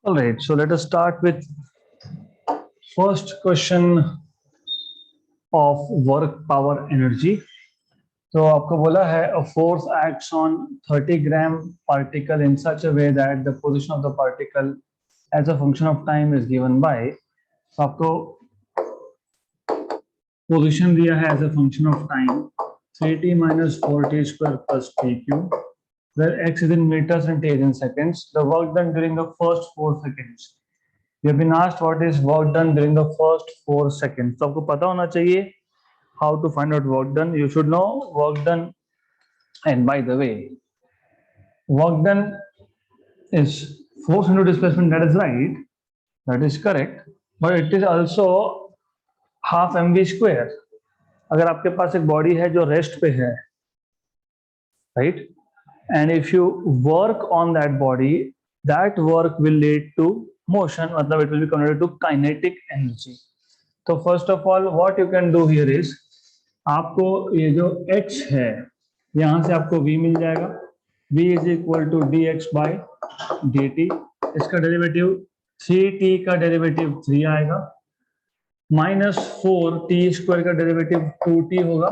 All right, so let us start with first question of work power energy. तो आपको बोला है a force acts on 30 gram particle in such a way that the position of the particle as a function of time is given by, तो आपको position दिया है as a function of time 3t minus 4t square plus tq, where x is in meters and t is in seconds. The work done during the first 4 seconds. You have been asked what is work done during the first 4 seconds. तो आपको पता होना चाहिए how to find out work done. You should know work done. And by the way, work done is force into displacement. That is right. That is correct. But it is also half mv square. अगर आपके पास एक body है जो rest पे है, right? And if you work on that body, that work will lead to motion. मतलब it will be converted to kinetic energy. तो first of all what you can do here is, आपको ये जो h है यहां से आपको v मिल जाएगा. v is equal to dx by dt. इसका डेरिवेटिव 3t का डेरिवेटिव 3 आएगा, माइनस 4t स्क्वायर का डेरिवेटिव 2t होगा,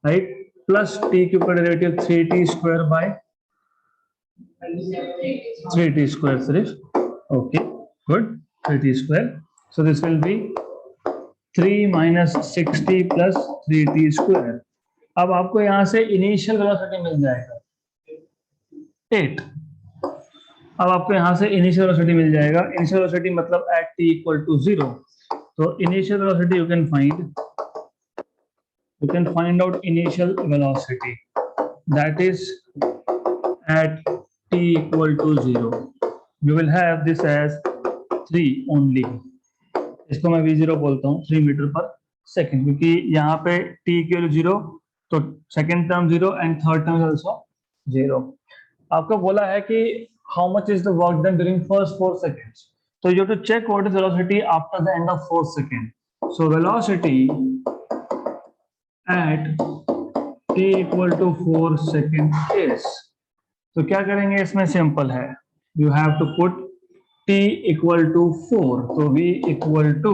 राइट, प्लस t क्यूब का derivative 3t square by 3t square सिर्फ. Okay good, 3t square. So this will be 3 minus 60 plus 3t square. अब आपको यहां से इनिशियल वेलोसिटी मिल जाएगा 8. अब आपको यहां से इनिशियल वेलोसिटी मिल जाएगा. इनिशियल वेलोसिटी मतलब एट t इक्वल टू 0. तो initial velocity you can find out initial velocity, that is at t equal to 0. You will have this as 3 only. इसको मैं v0 बोलता हूँ, 3 मीटर पर सेकेंड, क्योंकि यहाँ पे t इक्वल 0, तो second term 0 and third term also 0. आपको बोला है कि how much is the work done during first 4 seconds. तो you have to check what is velocity after the end of 4 second. So velocity at t equal to 4 second is, तो क्या करेंगे इसमें, simple है, you have to put t equal to 4. तो v equal to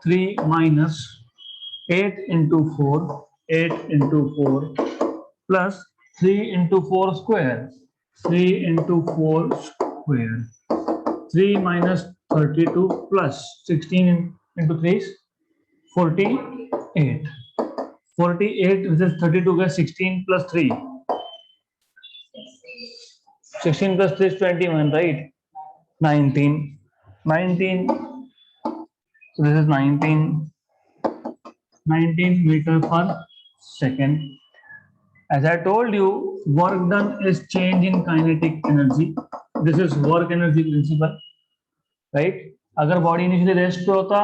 3 minus 8 into 4, 8 into 4 plus 3 into 4 square, 3 into 4 square, 3 minus 32 plus 16 into 3 48. 48 which is 32 का 16 plus 3, 16 plus 3 is 21, right? 19. So this is 19 meter per second. As I told you, work done is change in kinetic energy. This is work energy principle, right? अगर body initially rest पे होता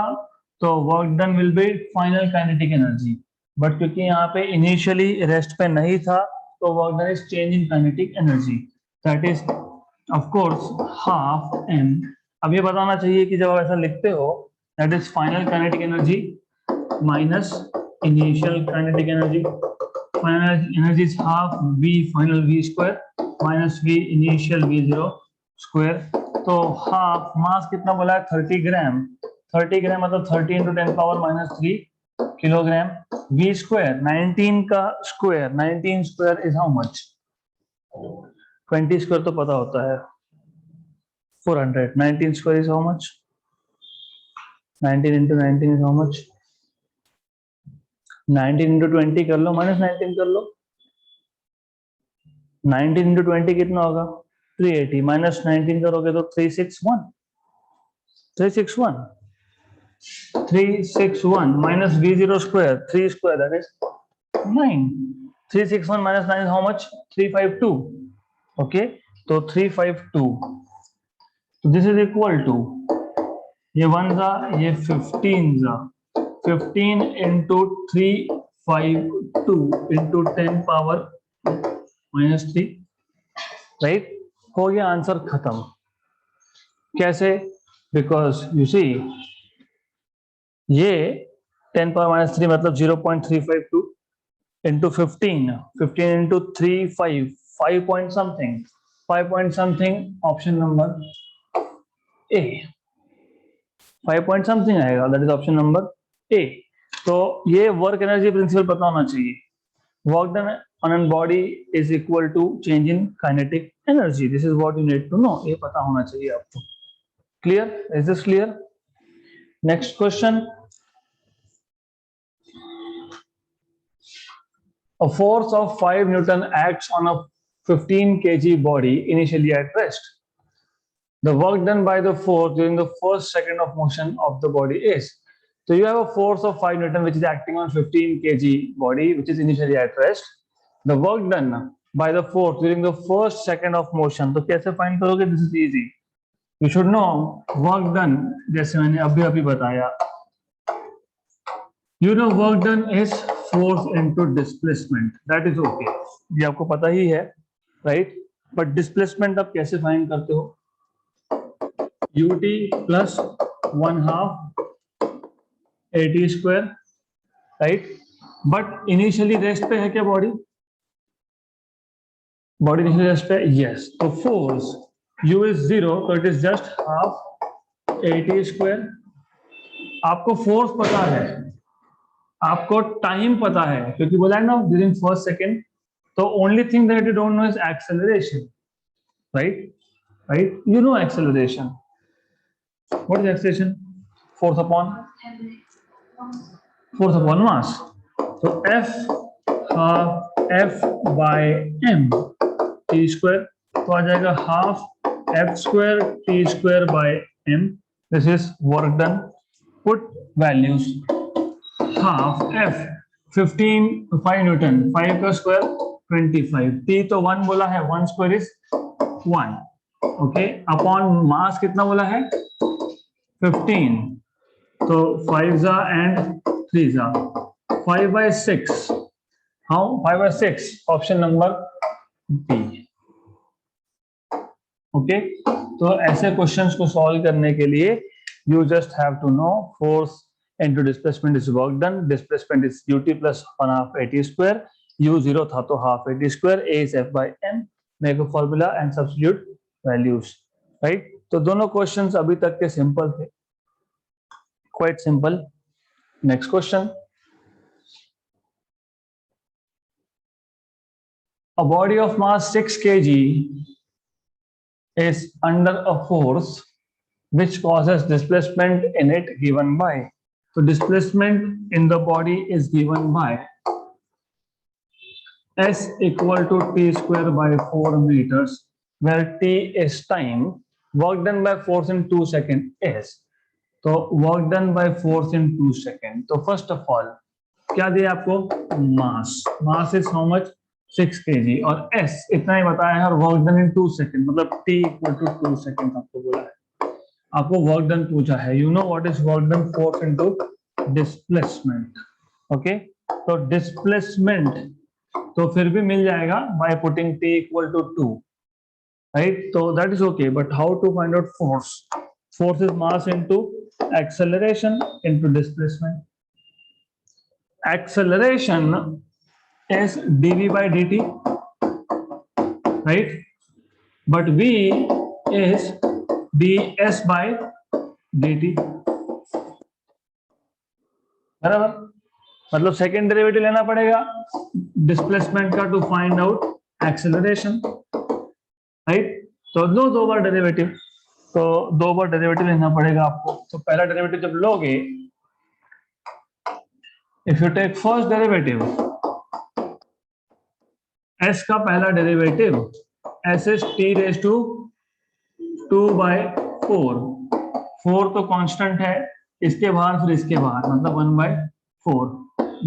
तो work done will be final kinetic energy, but क्योंकि यहाँ पे initially rest पे नहीं था तो work done is change in kinetic energy, that is of course half m. अब ये बताना चाहिए कि जब आप ऐसा लिखते हो, that is final kinetic energy minus initial kinetic energy. Final energy is half v final v square minus v initial v0 square. तो हाफ मास कितना बोला है, 30 ग्राम. 30 ग्राम मतलब 30 into 10 power minus 3 kilogram. v square 19 का square, 19 square is how much, 20 square तो पता होता है 400. 19 square is how much, 19 into 19 is how much, 19 into 20 कर लो, माइनस 19 कर लो, 19 इंटू 20 कितना होगा 380, माइनस 19 करोगे तो 361, 361, 361 minus v0 square 3 square that is 9. 361 minus 9 how much, 352. Okay, तो 352. तो दिस इज इक्वल टू, ये 1 जा, ये 15 जा, 15 into 352 into 10 power minus 3, right. हो गया आंसर खत्म. कैसे, बिकॉज यू सी ये 10 पावर माइनस 3 मतलब 0.352 into 15, 15 into 3 5 point something, 5 point something. Option number A, 5 point something आएगा, that is option number A. तो ये वर्क एनर्जी प्रिंसिपल पता होना चाहिए। Work done on an body is equal to change in kinetic energy, this is what you need to know, ये पता होना चाहिए आपको। Clear, is this clear? Next question, a force of 5 Newton acts on a 15 kg body initially at rest. The work done by the force during the first second of motion of the body is. So you have a force of 5 Newton which is acting on 15 kg body which is initially at rest. The work done by the force during the first second of motion. तो कैसे find करोगे? This is easy. You should know work done, जैसे मैंने अभी बताया. You know work done is force into displacement. That is okay. ये आपको पता ही है, right? But displacement आप कैसे find करते हो? ut plus 1/2 at square, right? But initially rest पे है क्या body? Body initially rest पे, yes. तो force u is 0, so it is just half at square. आपको force पता है, आपको टाइम पता है, क्योंकि बोला है ना ड्यूरिंग फर्स्ट सेकेंड, तो only thing that you don't know is acceleration, right? You know acceleration, what is acceleration? Force upon mass. तो f by m t square, तो आ जाएगा half f square t square by m, this is work done. Put values, half f 15 5 newton, 5 का square 25, t तो 1 बोला है, 1 square is 1, okay, upon mass कितना बोला है 15, तो 5 जा एंड 3 जा 5/6, how 5/6, option number B, okay. तो ऐसे क्वेश्चंस को सॉल्व करने के लिए you just have to know force into displacement is work done, displacement is ut plus 1/2 at square, u 0 था तो half at square, a is f by m, make a formula and substitute values, right? तो दोनों questions अभी तक के simple थे, quite simple. Next question, a body of mass 6 kg is under a force which causes displacement in it given by. So displacement in the body is given by s equal to t square by 4 meters, where t is time. Work done by force in 2 seconds is. तो work done by force in 2 seconds. तो first of all क्या दिया आपको? Mass, mass is how much 6 kg, और s इतना ही बताया है, और वर्क डन इन 2 सेकेंड, मतलब t इक्वल टू 2 सेकेंड आपको बोला है, आपको वर्क डन पूछा है। You know what is work done? Force into displacement, okay. तो डिस्प्लेसमेंट तो फिर भी मिल जाएगा by putting t equal to 2, right? तो that is okay, but how to find out force? Force is mass into acceleration into displacement. Acceleration is dv by dt, right? But v is ds by dt, बराबर? मतलब second derivative लेना पड़ेगा displacement का to find out acceleration, right? तो दो बार derivative, तो 2 बार derivative लेना पड़ेगा आपको। तो पहला डेरिवेटिव जब लोगे, if you take first derivative, s का पहला derivative s is t raise to 2/4, 4 तो कांस्टेंट है, इसके बाहर फिर इसके बाहर, मतलब 1/4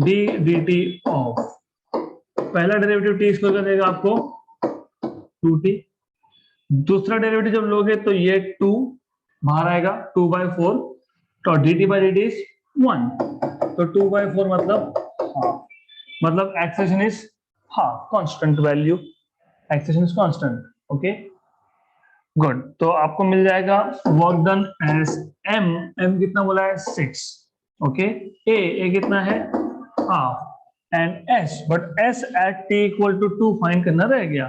d dt ऑफ, पहला डेरिवेटिव t स्क्वायर का देगा आपको 2t, दूसरा डेरिवेटिव जब लोगे तो ये 2 बाहर आएगा 2/4, तो dt by dt इज 1, तो 2/4 मतलब हाफ, मतलब acceleration is half, constant value, acceleration is constant, okay good. तो आपको मिल जाएगा वर्क डन एज m कितना बोला है 6, ओके, a कितना है half and s, but s at t equal to 2 find करना रह गया,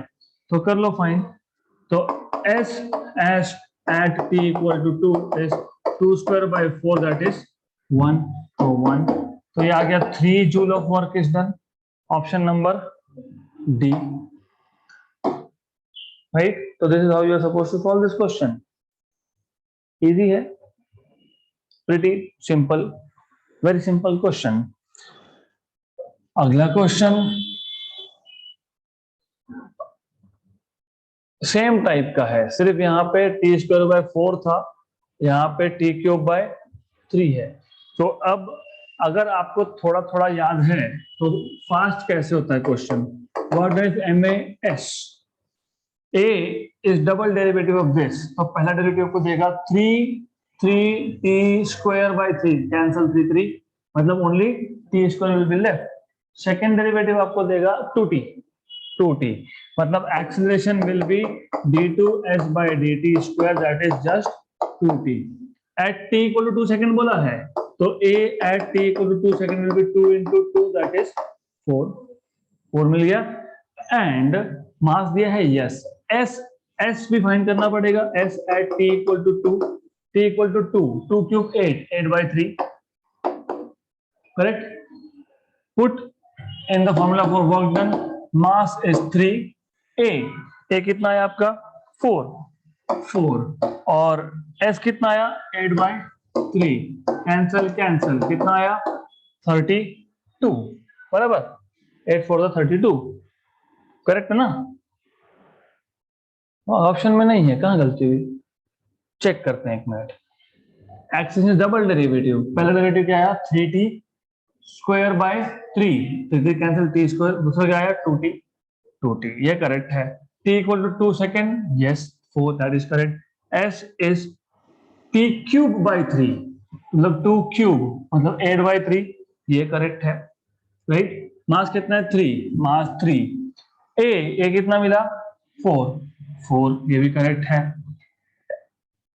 तो कर लो फाइंड। तो s as at t equal to 2 is 2 square by 4, that is 1, so 1. तो ये आ गया 3 joule of work is done, option number D, right. तो this is how you are suppose to solve this question. Easy है, pretty simple, very simple question. अगला question same type का है, सिर्फ यहाँ पे टी स्क्वायर बाय 4 था, यहाँ पे टी क्यूब बाय 3 है. तो अब अगर आपको थोड़ा थोड़ा याद है तो फास्ट कैसे होता है question. What is M S, a is double derivative of this. तो पहला डेरिवेटिव को देगा 3 टी स्क्वायर बाय 3, कैंसल 3 मतलब only T square will be left. Second derivative आपको देगा 2t मतलब acceleration will be d2s by dt square, that is just 2t. at t equal to 2 second बोला है, तो a at t equal to 2 second will be 2 into 2, that is 4 मिल गया. And mass दिया है yes, s भी find करना पड़ेगा. s at t equal to 2, t equal to 2 cube 8 by 3, correct. put in the formula for work done, mass is 3, a कितना है आपका 4 और s कितना आया 8 by 3, कैंसल कितना आया 32, बराबर. 8 4 32, करेक्ट है ना. ऑप्शन में नहीं है, कहाँ गलती हुई, चेक करते हैं एक minute. Axis is double derivative, पहला डेरिवेटिव क्या आया 3t square by 3, cancel t square, दूसरा क्या आया 2t, ये करेक्ट है. t equal to 2 second, yes 4, that is correct. s is t cube by 3 मतलब 2 क्यूब मतलब 8 बाय 3, ये करेक्ट है, राइट. मास कितना है 3, मास 3. ए कितना मिला 4, ये भी करेक्ट है.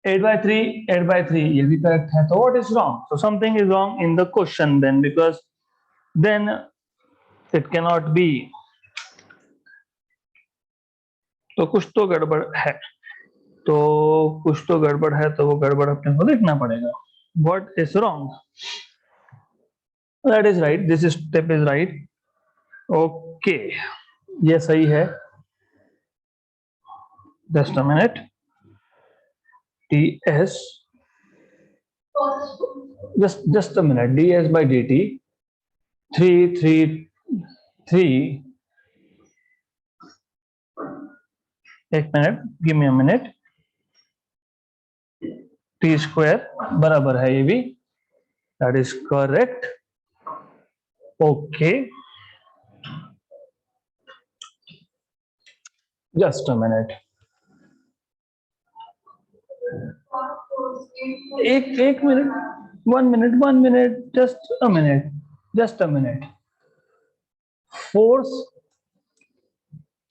8 by 3, ये भी करेक्ट है. तो what is wrong, so something is wrong in the question then, because then it can not be. तो कुछ तो गड़बड़ है, तो वो गड़बड़ अपने को देखना पड़ेगा. What is wrong, that is right, this step is right. Okay, ये सही है. Just a minute. ds, just a minute, ds by dt 3 एक minute, give me a minute. t square बराबर है ये भी, that is correct. Okay, just a minute, एक minute, 1 minute, just a minute. Force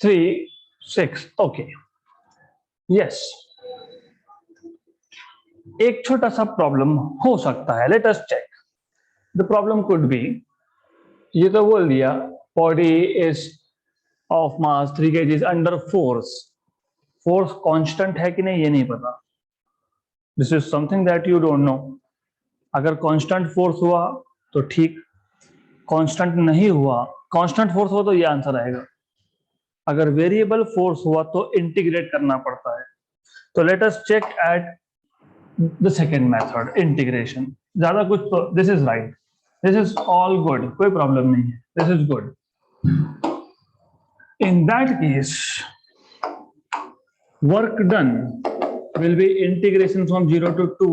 3 6, okay, yes. एक छोटा सा problem हो सकता है, let us check. The problem could be, ये तो बोल दिया body is of mass 3 kg under force constant है कि नहीं ये नहीं पता. This is something that you don't know. अगर कांस्टेंट फोर्स हुआ तो ठीक, कांस्टेंट नहीं हुआ, कांस्टेंट फोर्स हुआ तो ये आंसर आएगा. अगर वेरिएबल फोर्स हुआ तो इंटीग्रेट करना पड़ता है. तो let us check at the second method, integration. ज्यादा कुछ तो, this is right, this is all good, कोई प्रॉब्लम नहीं है, this is good. In that case work done will be integration from 0 to 2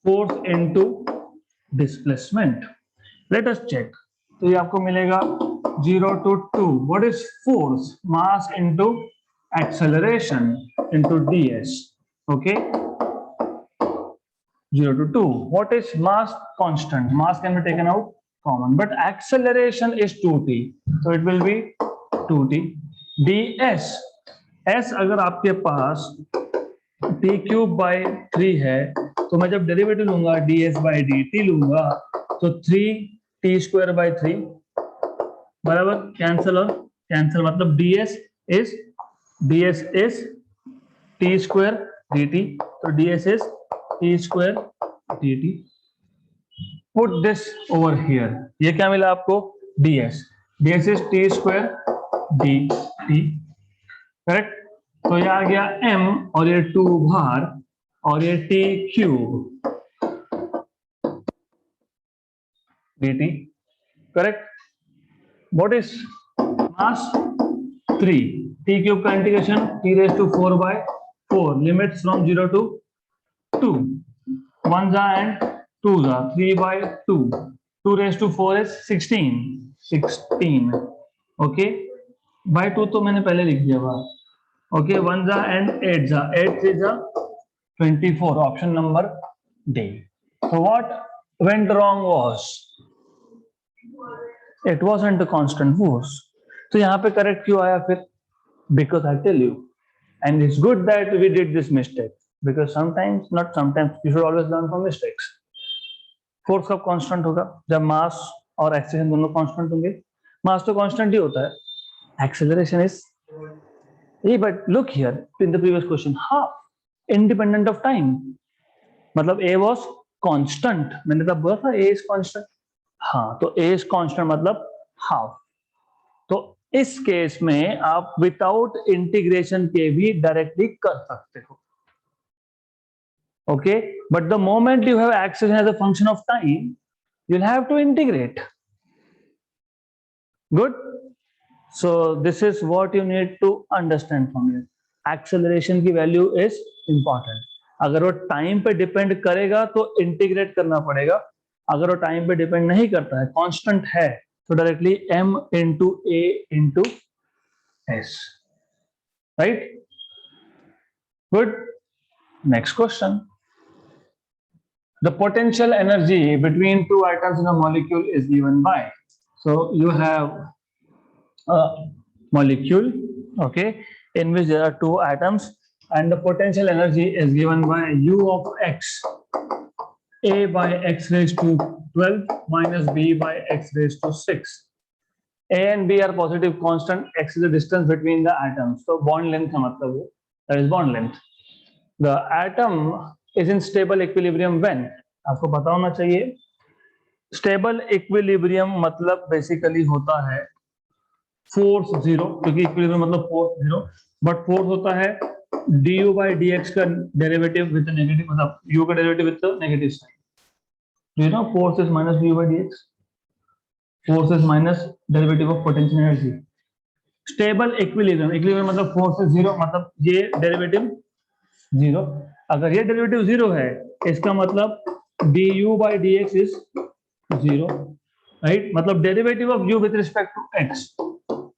force into displacement. Let us check. तो ये आपको मिलेगा 0 to 2. What is force? Mass into acceleration into ds. Okay. 0 to 2. What is mass? Constant. Mass can be taken out common, but acceleration is 2t. So it will be 2t. ds. s अगर आपके पास t cube by 3 है, तो मैं जब derivative लूंगा ds bye dt लूंगा तो 3t square by 3 बराबर कैंसल, और कैंसल मतलब ds is t square dt. So ds is t square dt. Put this over here. ये क्या मिला आपको? ds. ds is t square dt. Correct. तो ये आ गया m और ये 2 बाहर और ये t cube dt. Correct. What is mass? 3. T cube का integration t raised to 4 by 4. Limits from 0 to 2. 1 and 2 3 by 2. 2 raised to 4 is 16. 16. Okay. By 2 तो मैंने पहले लिख दिया बाहर. Okay. 1 and 8 8 3 24. Option number D. So what went wrong was it wasn't a constant force. तो यहाँ पे करेक्ट क्यों आया फिर? Because I tell you, and it's good that we did this mistake, because sometimes, not sometimes, you should always learn from mistakes. Force कब constant होगा? जब मास और एक्सेलरेशन दोनों कांस्टेंट होंगे. मास तो कांस्टेंट ही होता है, एक्सेलरेशन इज ये. But look here in the previous question, half independent of time. मतलब ए वाज कांस्टेंट. मैंने तब बोला था ए इज कांस्टेंट. हाँ, तो ए इज कांस्टेंट मतलब हाफ. तो इस केस में आप विदाउट इंटीग्रेशन के भी डायरेक्टली कर सकते हो. Okay, but the moment you have acceleration as a function of time, you'll have to integrate. Good. So this is what you need to understand from here. Acceleration की value is important. अगर वो time पे depend करेगा तो integrate करना पड़ेगा. अगर वो टाइम पे डिपेंड नहीं करता है, कांस्टेंट है, तो directly m into a into s. Right? Good. Next question. The potential energy between two atoms in a molecule is given by. So you have a molecule, okay, in which there are two atoms, and the potential energy is given by u of x, a by x raised to 12 minus b by x raised to 6. A and b are positive constant. X is the distance between the atoms. So bond length का मतलब वो, that is bond length. The atom is in stable equilibrium when? आपको पता होना चाहिए. Stable equilibrium मतलब basically होता है फोर्स जीरो, क्योंकि इक्विलिब्रियम मतलब फोर्स जीरो, बट फोर्स होता है du by dx का डेरिवेटिव विद नेगेटिव, मतलब u का derivative with negative sign. Do you know force is minus du by dx? Force is minus derivative of potential energy. Stable equilibrium, equilibrium मतलब force is zero, मतलब ये derivative zero. अगर ये derivative zero है, इसका मतलब du by dx is zero, right? मतलब derivative of u with respect to x,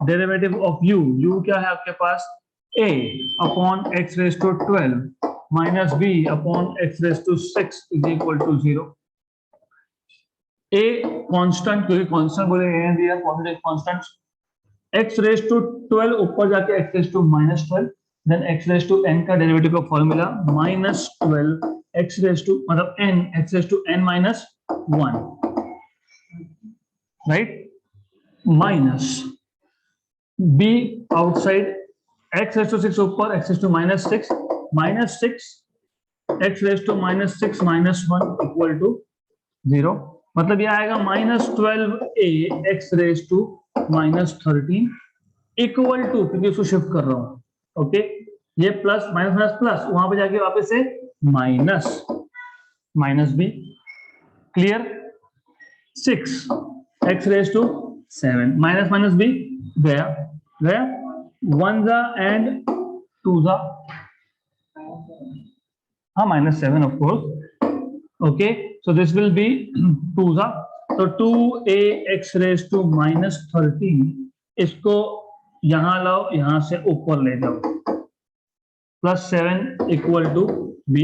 derivative of u क्या है आपके पास? a upon x raise to 12 minus b upon x raise to 6 is equal to zero. a constant, क्योंकि constant बोले a and b are positive constants. x raise to 12 ऊपर जाके x raise to minus 12, then x raised to n का derivative का formula minus 12 x raised to मतलब n x raised to n minus 1, right? Minus b outside x raised to 6 ऊपर x raised to minus 6 minus 6 x raised to minus 6 minus 1 equal to 0. मतलब ये आएगा minus 12a x raised to minus 13 equal to, क्योंकि उसको shift कर रहा हूं. Okay, ये प्लस माइनस माइनस प्लस, वहां पे जाके वापस से minus minus B. Clear? 6 x raise to 7 minus minus B गया गया, 1 जा एंड 2 जा, हाँ minus 7 of course. Okay, so this will be 2 जा, तो 2a x raise to minus 13, इसको यहां लाओ, यहां से ऊपर ले जाओ, प्लस 7 इक्वल टू b.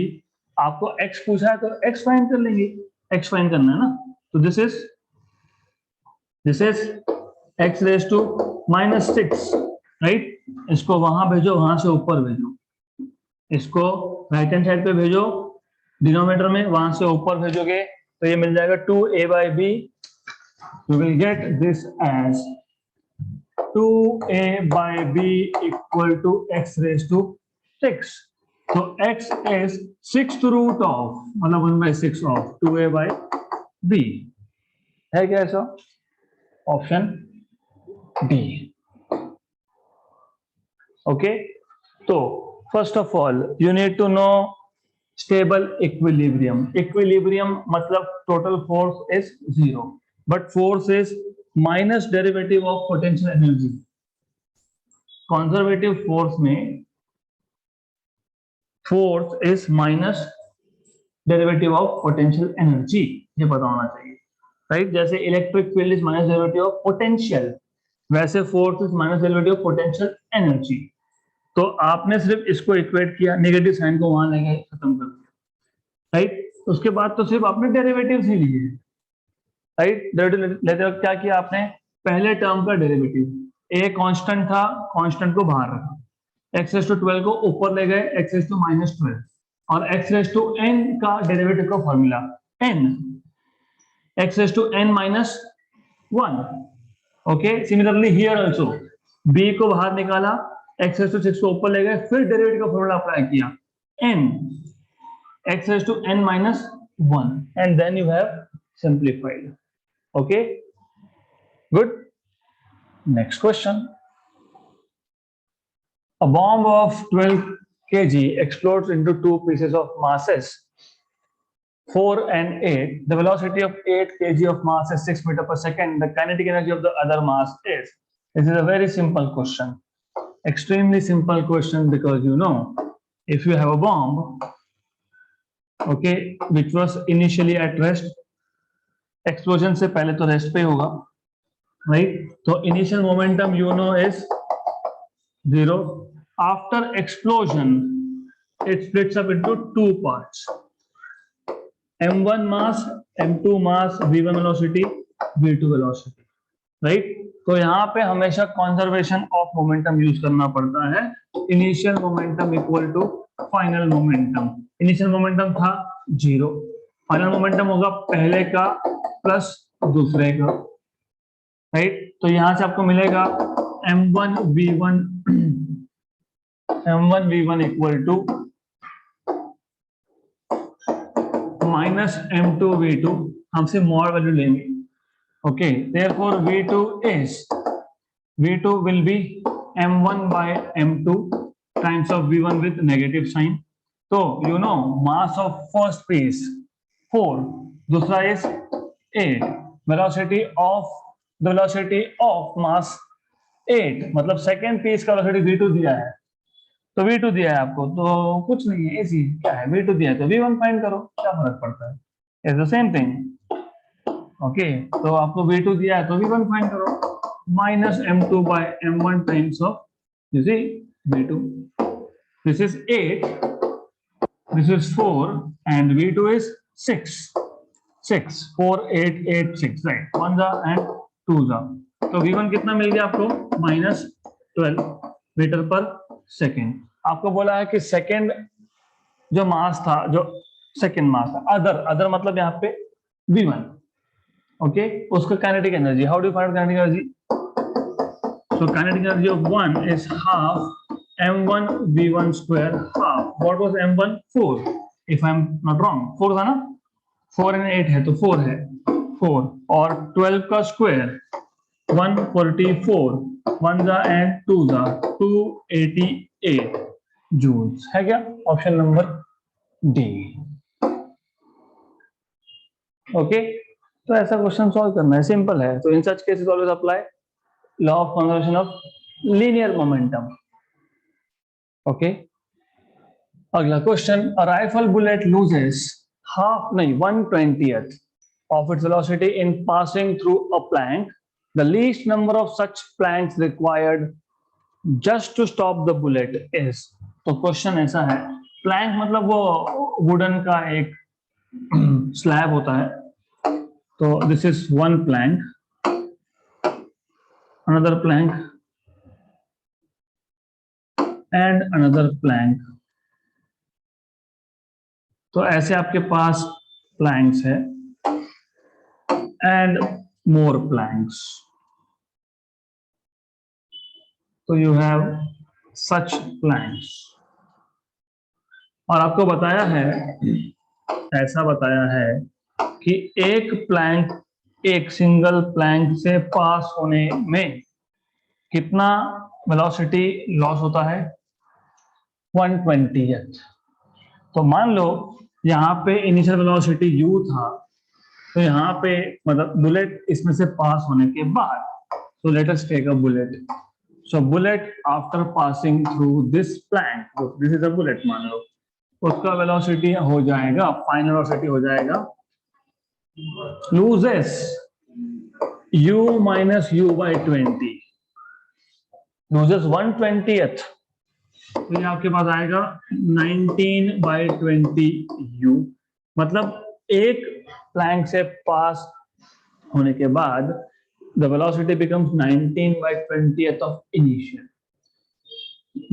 आपको x पूछा है तो x फाइंड कर लेंगे, x फाइंड करना है ना. तो this is x raise to minus 6, right? इसको वहां भेजो, वहां से ऊपर भेजो, इसको राइट हैंड साइड पे भेजो डिनोमिनेटर में, वहां से ऊपर भेजोगे तो ये मिल जाएगा 2a by b. You will get this as 2a by b equal to x raised to 6. तो x is 6th root of मतलब 1/6 ऑफ 2a by b है क्या ऐसा? Option D. ओके, तो first of all you need to know stable equilibrium. Equilibrium मतलब total force is 0 but force is minus derivative of potential energy. Conservative force में force is minus derivative of potential energy, ये पता होना चाहिए, right? जैसे electric field is minus derivative of potential, वैसे force is minus derivative of potential energy. तो आपने सिर्फ इसको इक्वेट किया, नेगेटिव साइन को वहां लेके खत्म कर दिया, राइट? उसके बाद तो सिर्फ आपने डेरिवेटिव्स ही लिए, राइट? डेरिवेटिव लेते वक्त क्या किया आपने? पहले टर्म का डेरिवेटिव, ए कांस्टेंट था, कांस्टेंट को बाहर रखा, x रेज़ टू 12 को ऊपर ले गए, x रेज़ टू -12, और x रेज़ टू n का डेरिवेटिव का formula n, x raise to n -1। Okay, similarly here also b को बाहर निकाला, x रेज़ टू 6 को ऊपर ले गए, फिर डेरिवेटिव का फॉर्मूला अप्लाई किया n, x raised to n minus 1, and then you have simplified. Okay, good. Next question. A bomb of 12 kg explodes into two pieces of masses 4 and 8. The velocity of 8 kg of mass is 6 meter per second. The kinetic energy of the other mass is. This is a very simple question. Extremely simple question, because you know, if you have a bomb, okay, which was initially at rest, explosion से पहले तो rest पे होगा, right? तो initial momentum you know is 0. After explosion it splits up into two parts, m1 mass, m2 mass, v1 velocity, v2 velocity, right? तो यहाँ पे हमेशा conservation of momentum यूज करना पड़ता है। initial momentum equal to final momentum. Initial momentum था 0, final momentum होगा पहले का प्लस दूसरे का, राइट? तो यहां से आपको मिलेगा m1 v1 equal to minus m2 v2, हमसे मॉड वैल्यू लेंगे। Okay, therefore v2 will be m1 by m2 times of v1 with negative sign. तो you know mass of first piece 4, दूसरा is 8, velocity of mass 8, मतलब second piece का velocity v2 दिया है, तो v2 दिया है आपको, तो कुछ नहीं है, इजी क्या है, v2 दिया है तो v1 फाइंड करो, क्या फर्क पड़ता है, it's the same thing. Okay, तो आपको v2 दिया है तो v1 फाइंड करो, minus m2 by m1 times of you see v2, this is 8, this is 4, and v2 is 6, 4 8 8 6, right? 1 and 2 तो v1 कितना मिल गया आपको? -12 मीटर पर सेकेंड। आपको बोला है कि सेकेंड जो मास था, जो सेकेंड मास था, अदर मतलब यहाँ पे v1, ओके, उसका kinetic energy, how do you find kinetic energy? So kinetic energy of 1 is half m1 v1 square half. What was m1? 4, if I'm not wrong. 4 था ना? 4 and 8 है तो 4 है, 4, और 12 का स्क्वायर 144, 1 and 2 288 जूल्स, है क्या? Option number D. ओके, तो ऐसा क्वेश्चन सॉल्व करना है, सिंपल है। तो in such cases always apply law of conservation of linear momentum. Okay, अगला question, a rifle bullet loses 1/20th of its velocity in passing through a plank. The least number of such planks required just to stop the bullet is. तो question ऐसा है, Planck मतलब वो wooden का एक slab होता है, तो this is one plank, another plank and another plank, तो ऐसे आपके पास planks है and more planks, so you have such planks. और आपको बताया है, ऐसा बताया है कि एक सिंगल प्लैंक से पास होने में कितना वेलोसिटी लॉस होता है, 1/20th। तो मान लो यहाँ पे इनिशियल वेलोसिटी u था, तो यहाँ पे मतलब बुलेट इसमें से पास होने के बाद, so let us take a bullet. So bullet after passing through this plank, this is a bullet मान लो, उसका वेलोसिटी हो जाएगा, फाइनल वेलोसिटी हो जाएगा loses u minus u by 20, loses 1/20th। तो ये आपके पास आएगा 19/20 u। मतलब एक प्लैंक से पास होने के बाद the velocity becomes 19/20th of initial.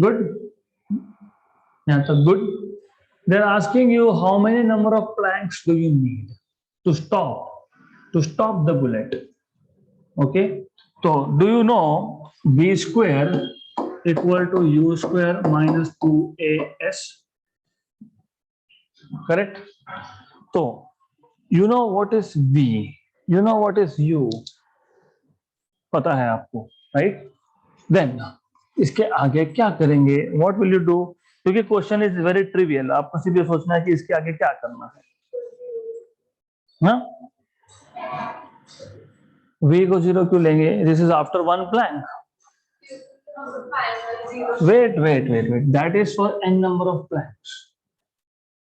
Good? Yeah, so good. They're asking you how many number of planks do you need to stop the bullet. Okay, so do you know v square equal to u square minus 2as? Correct? So you know what is v, you know what is u, पता है आपको, right? Then इसके आगे क्या करेंगे, what will you do? क्योंकि question is very trivial, आपको सिर्फ ये सोचना है कि इसके आगे क्या करना है ना। v को 0 क्यों लेंगे? This is after one plank. Wait, that is for n number of planks.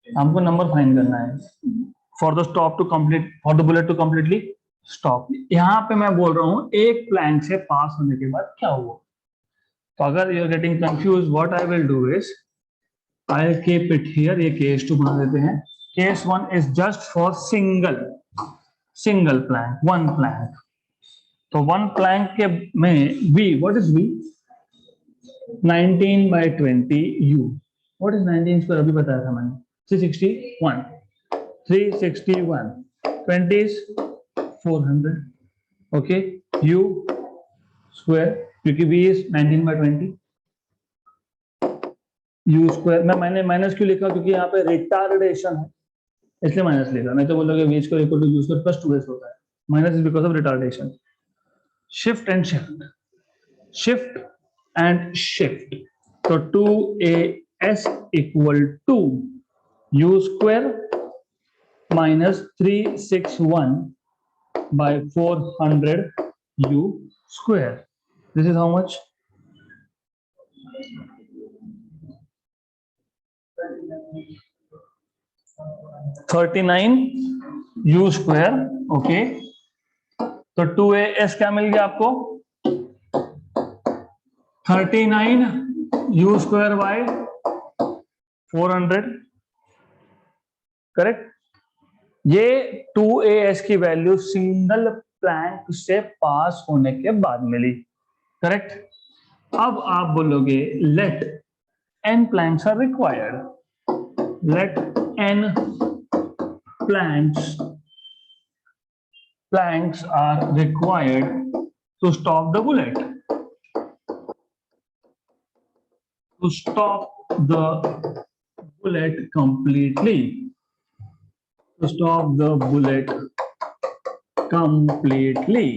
हमको नंबर फाइंड करना है for the stop to complete, for the bullet to completely stop. यहाँ पे मैं बोल रहा हूँ एक प्लैंक से पास होने के बाद क्या हुआ। तो अगर you are getting confuse, what I will do is I will keep it here, ये केस 2 बना देते हैं। Case 1 is just for single plank, one plank. तो वन प्लैंक के में v, what is v? 19/20 u। What is 19 square? अभी बताया था मैंने, 361, 20 is 400। ओके, u स्क्वायर, क्योंकि v इज 19/20, u स्क्वायर। मैंने माइनस क्यों लिखा? क्योंकि यहाँ पे रिटार्डेशन है, इसलिए माइनस लिखा। नहीं तो बोलोगे v square equal to u square plus 2s होता है। Minus is because of retardation. Shift and shift. तो 2as equal to u square minus 361 by 400 u square. This is how much? 39 u square। Okay, तो 2as क्या मिल गया आपको? 39 u square by 400। Correct? ये 2as की value single Planck से पास होने के बाद मिली। करेक्ट? अब आप बोलोगे late n planks are required, let n planks are required to stop the bullet, to stop the bullet completely, to stop the bullet completely.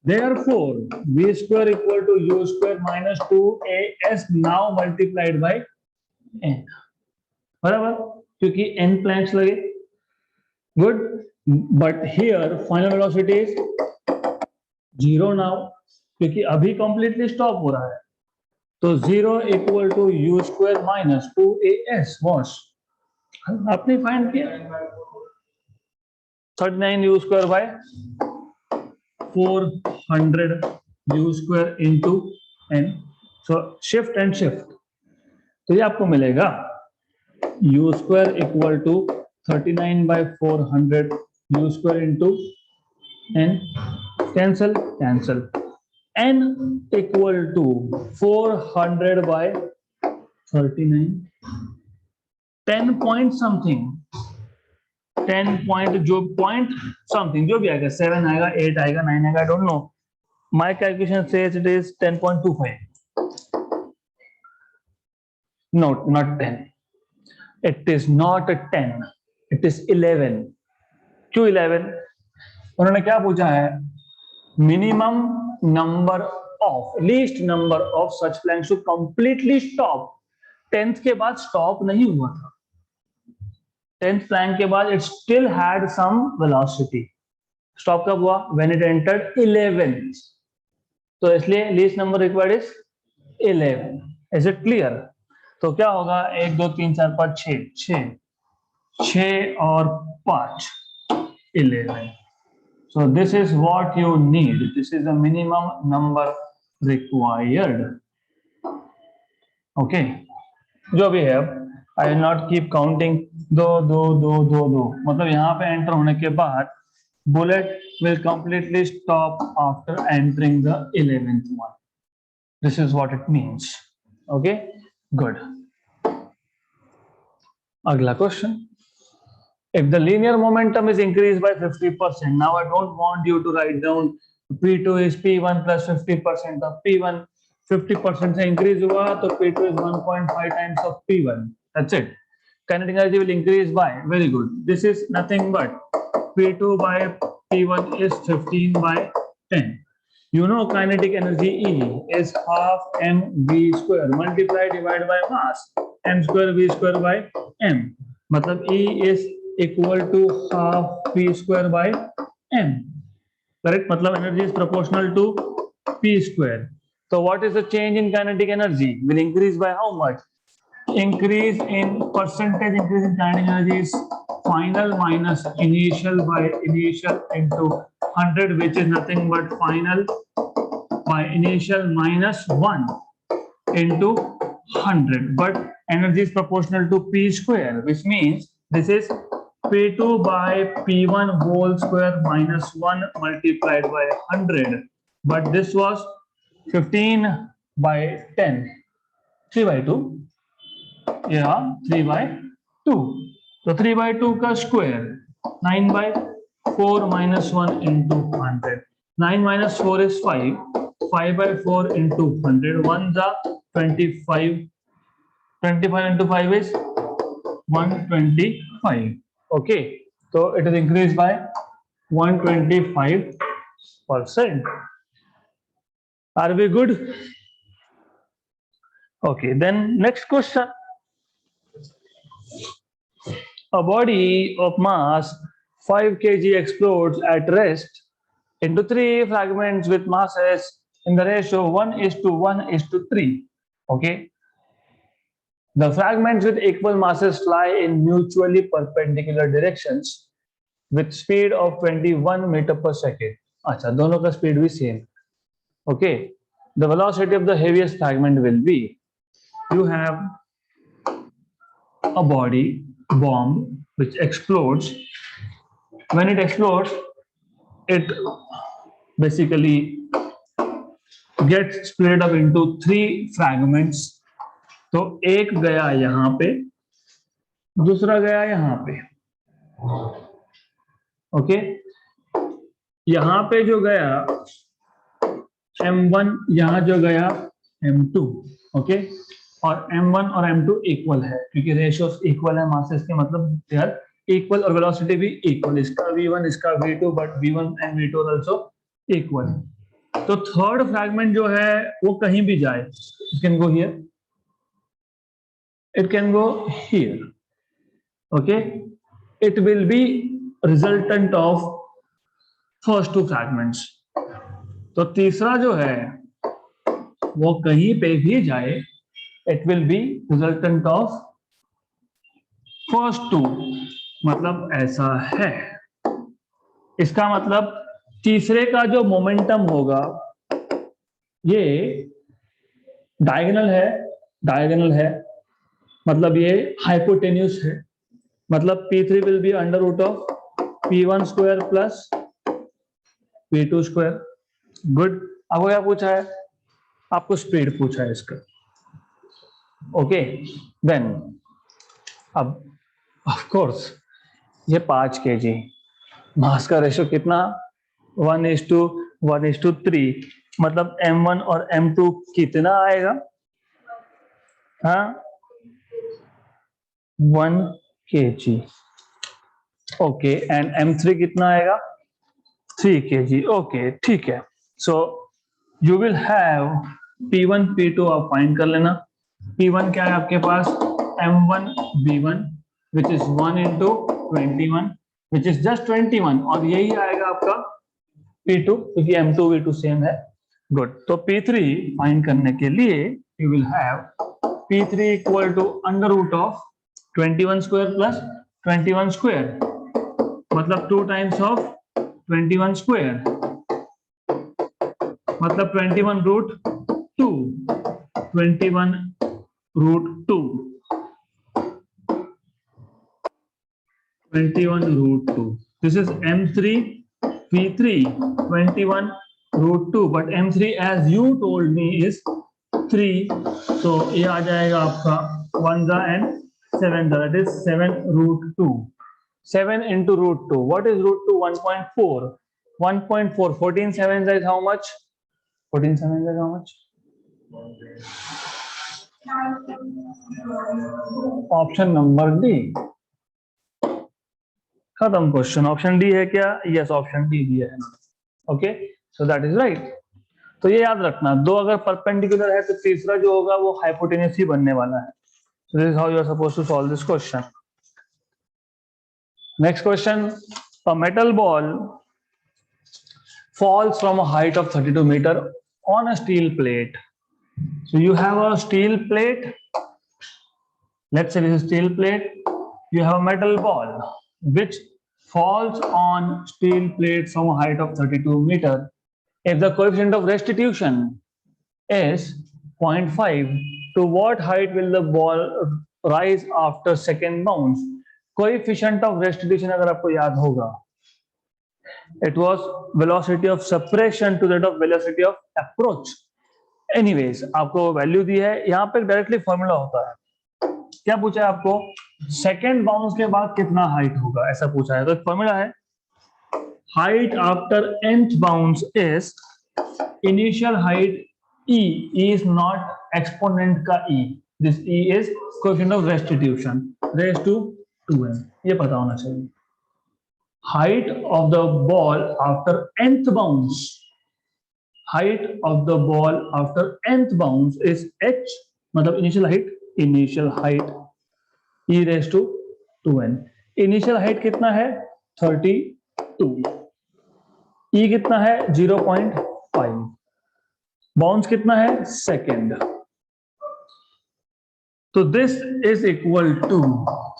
Therefore, v square equal to u square minus 2as now multiplied by n। बराबर, क्योंकि n planks लगे। Good, but here final velocity is 0 now, क्योंकि अभी completely stop हो रहा है। तो 0 equal to u square minus 2as was, आपने फाइंड किया 39 u square by 400 u square into n। so shift and shift, तो ये आपको मिलेगा u square equal to 39 by 400 u square into n, cancel, n equal to 400 by 39, 10 point something, 10 point जो point something जो भी आएगा, 7 आएगा, 8 आएगा, 9 आएगा, I don't know. My calculation says it is 10.25. No, not 10. It is not a 10. It is 11. क्यों 11? उन्होंने क्या पूछा है? Minimum number of, least number of such planks to completely stop. 10th के बाद स्टॉप नहीं हुआ था. 10th प्लैंक के बाद it still had some velocity. Stop कब हुआ? When it entered 11th. तो इसलिए least number required is 11. Is it clear? तो क्या होगा? 1 2 3 4 5 6 और 5 11. So this is what you need. This is the minimum number required. Okay. जो भी है, I will not keep counting. 2 2 2 2 2. मतलब यहाँ पे एंटर होने के बाद bullet will completely stop after entering the 11th one. This is what it means. Okay. Good. अगला question. If the linear momentum is increased by 50%, now I don't want you to write down P2 is P1 plus 50% of P1. 50% से increase हुआ तो P2 is 1.5 times of P1. That's it. Kinetic energy will increase by, very good. This is nothing but P2 by P1 is 15 by 10. You know kinetic energy E is half mv square multiplied divided by mass. M square v square by m. मतलब E is equal to half p square by m. Correct? मतलब energy is proportional to p square. So what is the change in kinetic energy? Will increase by how much? Increase in percentage increase in kinetic energy is final minus initial by initial into 100, which is nothing but final by initial minus 1 into 100. But energy is proportional to p square, which means this is P2 by P1 whole square minus 1 multiplied by 100. But this was 15 by 10. 3 by 2. Yeah, 3 by 2. So 3 by 2 का square. 9 by 4 minus 1 into 100. 9 minus 4 is 5. 5 by 4 into 100. 1 is 25. 25 into 5 is 125. Okay, so it is increased by 125%. Are we good? Okay, then next question. A body of mass 5 kg explodes at rest into 3 fragments with masses in the ratio 1:1:3. Okay. The fragments with equal masses fly in mutually perpendicular directions with speed of 21 meter per second. अच्छा, दोनों का speed भी same. Okay. The velocity of the heaviest fragment will be, you have a body bomb which explodes. When it explodes, it basically gets split up into 3 fragments. तो एक गया यहां पे, दूसरा गया यहां पे. ओके, यहां पे जो गया M1, यहां जो गया M2. ओके, और M1 और M2 इक्वल है क्योंकि रेशियोस इक्वल है मासेस के, मतलब दे आर इक्वल और वेलोसिटी भी इक्वल. इसका V1 इसका V2, but V1 and V2 are also equal. तो थर्ड फ्रैगमेंट जो है वो कहीं भी जाए, it can go here, it can go here. Okay, it will be resultant of first 2 fragments. तो तीसरा जो है वो कहीं पे भी जाए, it will be resultant of first 2. मतलब ऐसा है. इसका मतलब तीसरे का जो मोमेंटम होगा ये डायगोनल है, मतलब ये हाइपोटेन्यूस है. मतलब P3 will be under root of P1 square plus P2 square. Good. आपको क्या पूछा है? आपको स्पीड पूछा है इसका. ओके, देन अब ऑफ कोर्स ये 5 kg, मास का रेशियो कितना? 1:1:3. मतलब M1 और M2 कितना आएगा? हाँ, 1 kg. ओके, एंड m3 कितना आएगा? 3 kg. ओके, ठीक है. So you will have P1 P2 आप फाइंड कर लेना. P1 क्या है आपके पास? M1 V1 which is 1 into 21 which is just 21, और यही आएगा आपका P2 क्योंकि M2 V2 सेम है. गुड. तो P3 फाइंड करने के लिए you will have P3 equal to under root of 21 square plus 21 square, मतलब 2 टाइम्स ऑफ 21 स्क्वायर, मतलब 21 root 2, 21 root 2, 21 root 2. This is M3 P3 21 root 2, but M3 as you told me is 3, so ये आ जाएगा आपका 1 and 7, that is 7 root 2. 7 into root 2. What is root 2? 1.4. 1.4. 14 sevens is how much? 14 sevens is how much? Option number D. खत्म question. Option D है क्या? Yes, option D दिया है. Okay, so that is right. तो ये याद रखना, दो अगर परपेंडिकुलर है तो तीसरा जो होगा वो हाइपोटेन्यूस ही बनने वाला है. So this is how you are supposed to solve this question. Next question. A metal ball falls from a height of 32 meter on a steel plate. So you have a steel plate. Let's say this is steel plate. You have a metal ball which falls on steel plate from a height of 32 meter. If the coefficient of restitution is 0.5, to what height will the ball rise after second bounce? Coefficient of restitution अगर आपको याद होगा, it was velocity of separation to that of velocity of approach. Anyways, आपको value दी है, यहाँ पे directly formula होता है. क्या पूछा है आपको? सेकेंड बाउंस के बाद कितना हाइट होगा, ऐसा पूछा है. तो फॉर्मूला है height after nth bounce is initial height e. e is not exponent का e. This e is coefficient of restitution raised to 2n. ये पता होना चाहिए. Height of the ball after nth bounce. Height of the ball after nth bounce is h, मतलब initial height e raised to 2n. Initial height कितना है? 32. e कितना है? 0.5. Bounce कितना है? सेकेंड. तो this is equal to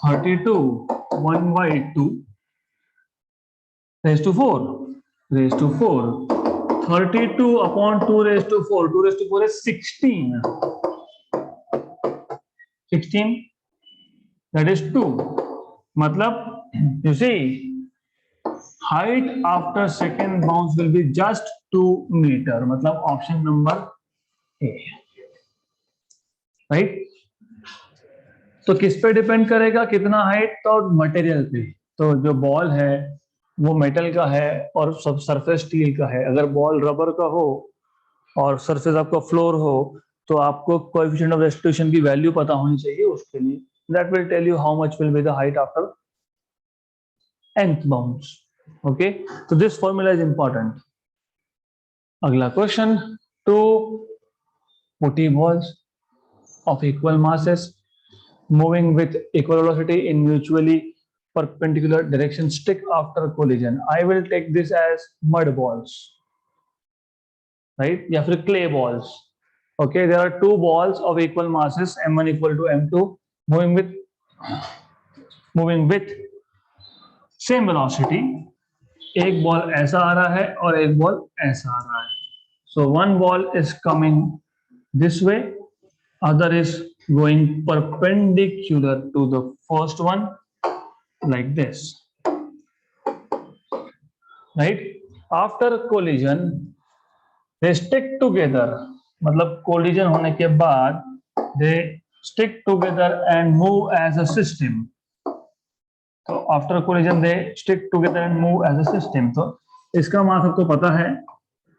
32 1/2 raised to 4 raised to 4. 32 upon 2 raised to 4. 2 raised to 4 is 16. 16, that is 2. मतलब you see height after second bounce will be just 2 meter. मतलब option number ए. Right. तो किस पे depend करेगा कितना height? तो material पे. तो जो बॉल है वो मेटल का है और सब सरफेस स्टील का है. अगर बॉल रबर का हो और सरफेस आपका फ्लोर हो तो आपको कोएफिशिएंट ऑफ रेस्टिट्यूशन की वैल्यू पता होनी चाहिए उसके लिए. That will tell you how much will be the height after nth bounce. Okay, so this formula is important. अगला question. two putty balls of equal masses moving with equal velocity in mutually perpendicular direction stick after collision. I will take this as mud balls, right? या फिर clay balls. Okay, there are two balls of equal masses, m1 equal to m2, moving with same velocity. एक ball ऐसा आ रहा है और एक ball ऐसा आ रहा है. So one ball is coming this way, other is going perpendicular to the first one like this, right? After collision they stick together. मतलब collision होने के बाद they stick together and move as a system. तो after collision they stick together and move as a system. तो इसका मास आपको पता है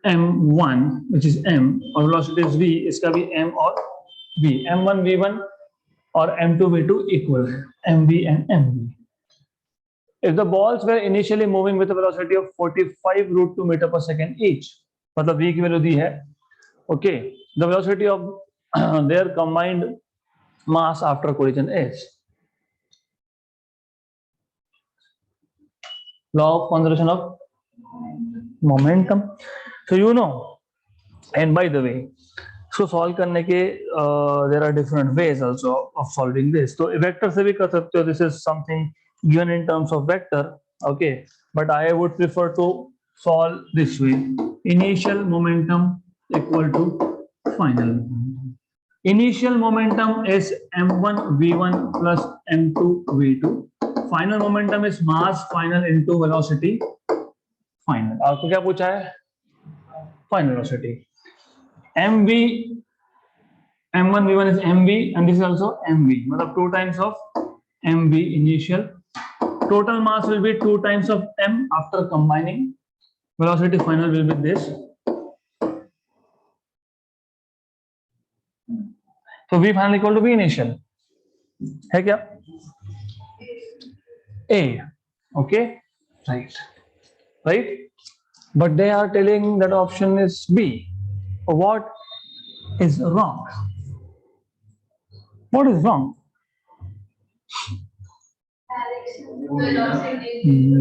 m1 which is m और वेलोसिटी इज v. इसका भी m और v. m1 v1 और m2 v2 इक्वल है mv and mv. If the balls were initially moving with a velocity of 45 root 2 meter per second each, मतलब v की value दी है, okay, the velocity of their combined mass after collision is law of conservation of momentum. So you know, and by the way, so solve करने के there are different ways also of solving this. तो vector से भी कर सकते हो. This is something given in terms of vector, okay, but I would prefer to solve this way. Initial momentum equal to final momentum. Initial momentum is m1 v1 plus m2 v2. Final momentum is mass final into velocity final. आपको क्या पूछा है? Final velocity. mv m1 v1 is mv and this is also mv, मतलब 2 times of mv initial. Total mass will be 2 times of m after combining. Velocity final will be this. So v final equal to v initial है क्या? A, okay, right, but they are telling that option is B. What is wrong? What is wrong?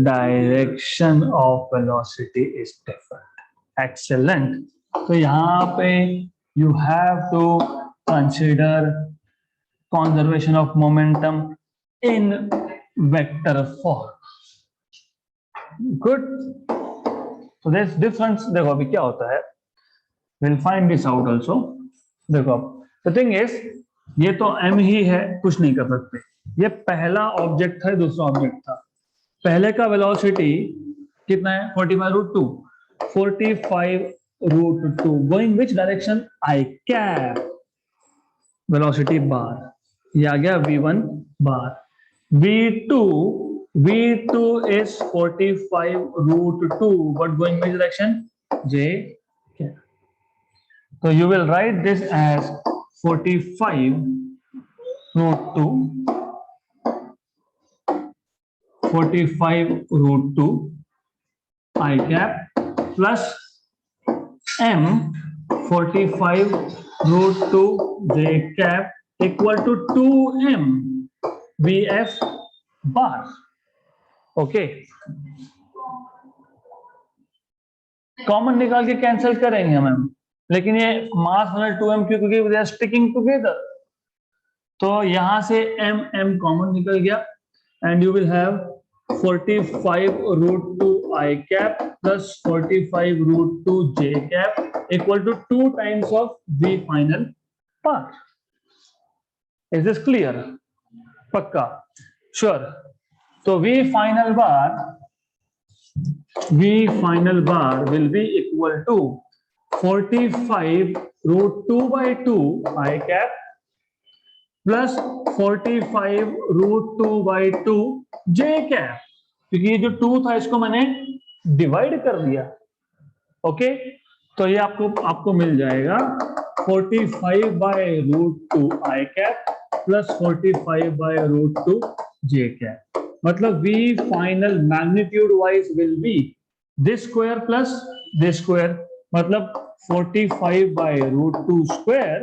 Direction of velocity is different. Excellent. So यहाँ पे you have to consider conservation of momentum in vector form. Good. So this difference, देखो अभी क्या होता है? We'll find this out also. देखो the thing is, ये तो m ही है, कुछ नहीं कर सकते. ये पहला ऑब्जेक्ट था, दूसरा ऑब्जेक्ट था. पहले का वेलोसिटी कितना है? 45 root 2. 45 root 2 going which direction? I cap. Velocity bar, ये आ गया v1 bar. v2 is 45 root 2 but going which direction? j cap. So you will write this as 45 root 2 45 root 2 I cap plus m 45 root 2 j cap equal to 2m vf bar. Okay, common निकाल के cancel करेंगे हम, लेकिन ये मास मतलब 2m क्यों? क्योंकि they are sticking together. तो यहां से m कॉमन निकल गया and you will have 45 root 2 I cap plus 45 root 2 j cap equal to 2 times of v final bar. Is this clear? पक्का? Sure. So v final bar will be equal to 45 root 2 by 2 I cap plus 45 root 2 by 2 j cap, क्योंकि ये जो 2 था इसको मैंने divide कर दिया. Okay, तो ये आपको मिल जाएगा 45 by root 2 I cap plus 45 by root 2 j cap. मतलब v final magnitude wise will be this square plus this square, मतलब 45 by root 2 square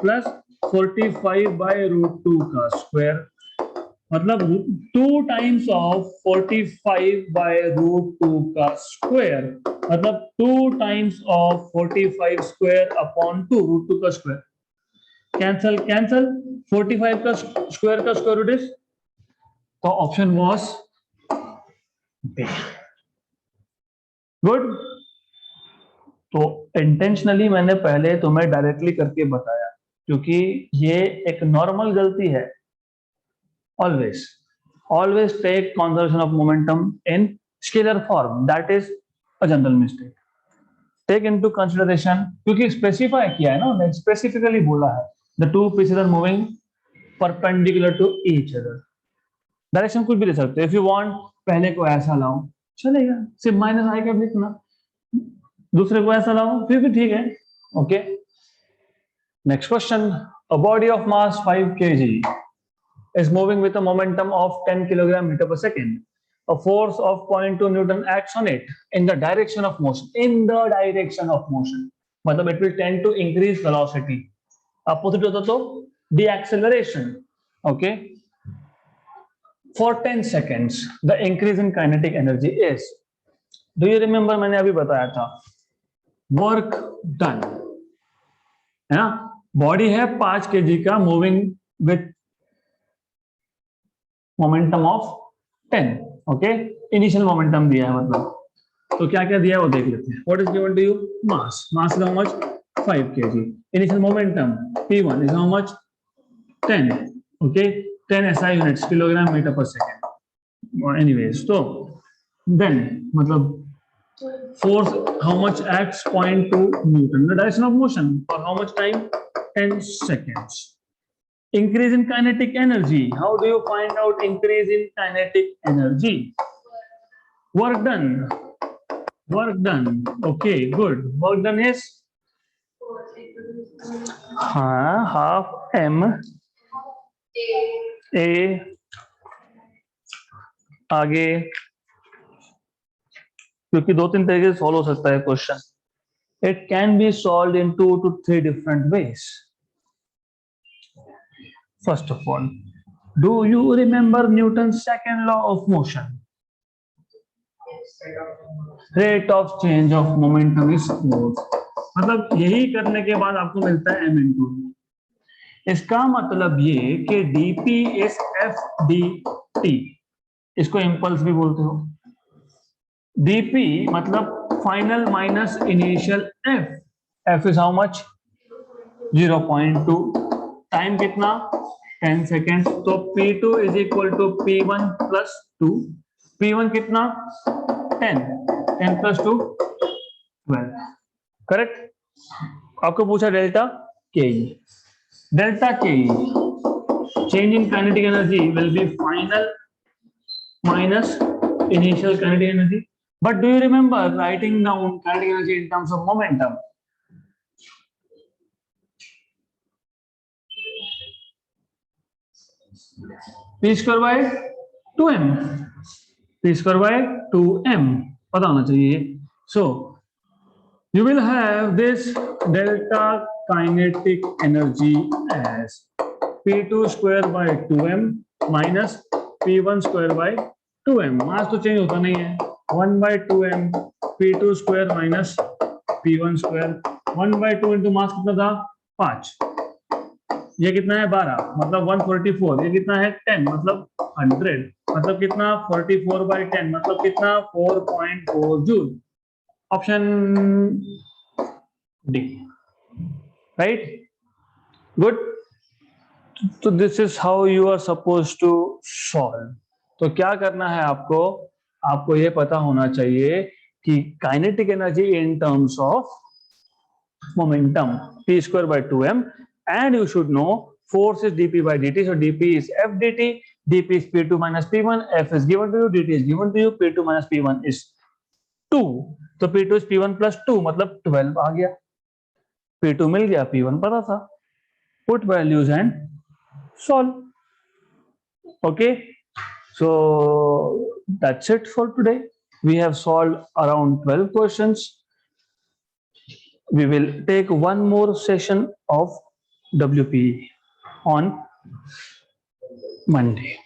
plus 45 by root 2 का स्क्वायर, मतलब 2 times of 45 by root 2 का square, मतलब 2 times of 45 square upon 2 root 2 का square. Cancel 45 का square का square root is, तो option was B. Good. तो इंटेंशनली मैंने पहले तुम्हें डायरेक्टली करके बताया, क्योंकि ये एक नॉर्मल गलती है. always take conservation of momentum in scalar form. That is a general mistake. Take into consideration, क्योंकि स्पेसिफाई किया है ना, स्पेसिफिकली बोला है the two pieces are moving perpendicular to each other. Direction कुछ भी दे सकते हो. इफ यू वांट पहले को ऐसा लाओ चलेगा, सिर्फ माइनस आई कैप लिखना. दूसरे को ऐसा लाओ फिर भी ठीक है. Okay, next question. A body of mass 5 kg is moving with a momentum of 10 kilogram meter per second. A force of 0.2 Newton acts on it in the direction of motion. In the direction of motion. मतलब it will tend to increase velocity. Opposite होता तो deceleration. Okay. For 10 seconds, the increase in kinetic energy is. Do you remember मैंने अभी बताया था work done है ना, body है 5 kg का moving with momentum of 10. Okay, initial momentum दिया है मतलब, तो क्या क्या दिया है वो देख लेते हैं. What is given to you? Mass. Mass is how much? 5 kg. Initial momentum p1 is how much? 10. Okay, 10 SI units, kilogram metre per second. Anyways, तो देन मतलब force how much acts 0.2 Newton, the direction of motion, for how much time? 10 seconds. Increase in kinetic energy. How do you find out increase in kinetic energy? Work done. Work done. Okay, good. Work done is half m a आगे, क्योंकि 2-3 तरीके से solve हो सकता है question. It can be solve in 2 to 3 different ways. First of all, do you remember Newton second law of motion? Rate of change of momentum is force. मतलब यही करने के बाद आपको मिलता है m into. इसका मतलब ये कि dp इज f dt. इसको इम्पल्स भी बोलते हो. dp मतलब final minus initial f. f is how much? 0.2. Time कितना? 10 सेकेंड. तो p2 is equal to p1 plus 2. p1 कितना? 10. 10 प्लस 2 12. करेक्ट. आपको पूछा डेल्टा के. डेल्टा के change in kinetic energy will be final minus initial kinetic energy. But do you remember writing down kinetic energy in terms of momentum? p square by 2m. p square by 2m पता होना चाहिए. So you will have this delta kinetic energy as p2 square by 2m minus p1 square by 2m. मास तो change होता नहीं है. 1 by 2m p2 square minus p1 square. 1 by 2 into मास कितना था? 5. ये कितना है? 12. मतलब 144. ये कितना है? 10. मतलब 100. मतलब कितना? 44 by 10. मतलब कितना? 4.4 joule. Option D. Right. Good. तो this is how you are suppose to solve. तो क्या करना है आपको? आपको ये पता होना चाहिए कि kinetic energy in terms of momentum p square by 2m, and you should know force is dp by dt. So dp is f dt. dp is p2 minus p1. f is given to you, dt is given to you. p2 minus p1 is 2. तो p2 is p1 plus 2 मतलब 12 आ गया. p2 मिल गया, p1 पता था. Put values and solve. Okay, so that's it for today. We have solved around 12 questions. We will take one more session of WPE on Monday.